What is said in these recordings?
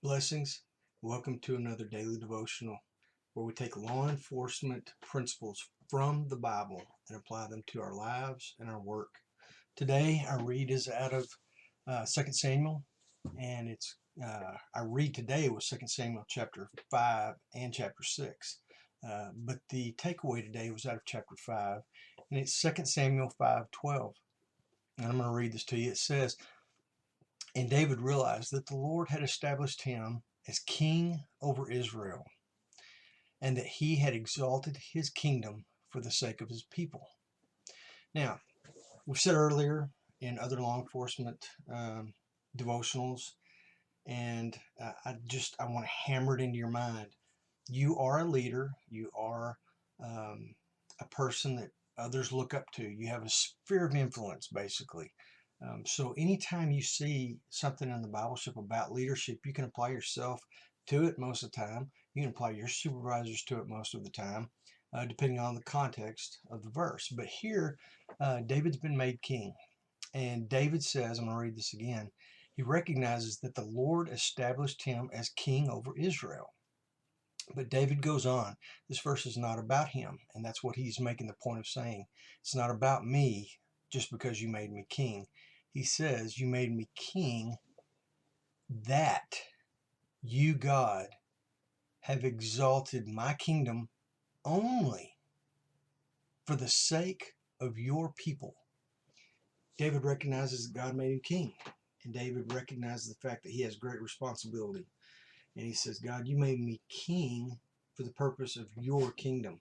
Blessings. Welcome to another daily devotional where we take law enforcement principles from the Bible and apply them to our lives and our work. Today, our read is out of 2 Samuel, and our read today was 2 Samuel chapter 5 and chapter 6. But the takeaway today was out of chapter 5, and it's 2 Samuel 5:12. And I'm going to read this to you. It says, "And David realized that the Lord had established him as king over Israel, and that he had exalted his kingdom for the sake of his people." Now, we've said earlier in other law enforcement devotionals, and I want to hammer it into your mind. You are a leader. You are a person that others look up to. You have a sphere of influence, basically. So anytime you see something in the Bible about leadership, you can apply yourself to it most of the time. You can apply your supervisors to it most of the time, depending on the context of the verse. But here, David's been made king. And David says, I'm going to read this again, he recognizes that the Lord established him as king over Israel. But David goes on. This verse is not about him, and that's what he's making the point of saying. It's not about me just because you made me king. He says, you made me king that you, God, have exalted my kingdom only for the sake of your people. David recognizes that God made him king, and David recognizes the fact that he has great responsibility. And he says, God, you made me king for the purpose of your kingdom.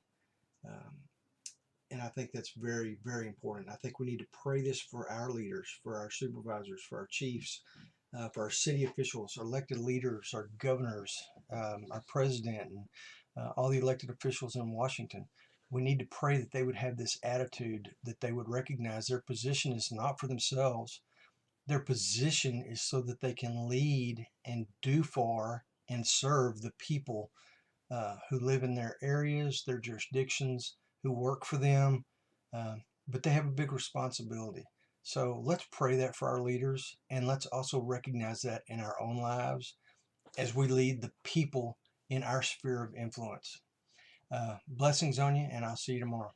And I think that's very, very important. I think we need to pray this for our leaders, for our supervisors, for our chiefs, for our city officials, our elected leaders, our governors, our president, and all the elected officials in Washington. We need to pray that they would have this attitude, that they would recognize their position is not for themselves. Their position is so that they can lead and do for and serve the people who live in their areas, their jurisdictions, who work for them, but they have a big responsibility. So let's pray that for our leaders, and let's also recognize that in our own lives as we lead the people in our sphere of influence. Blessings on you, and I'll see you tomorrow.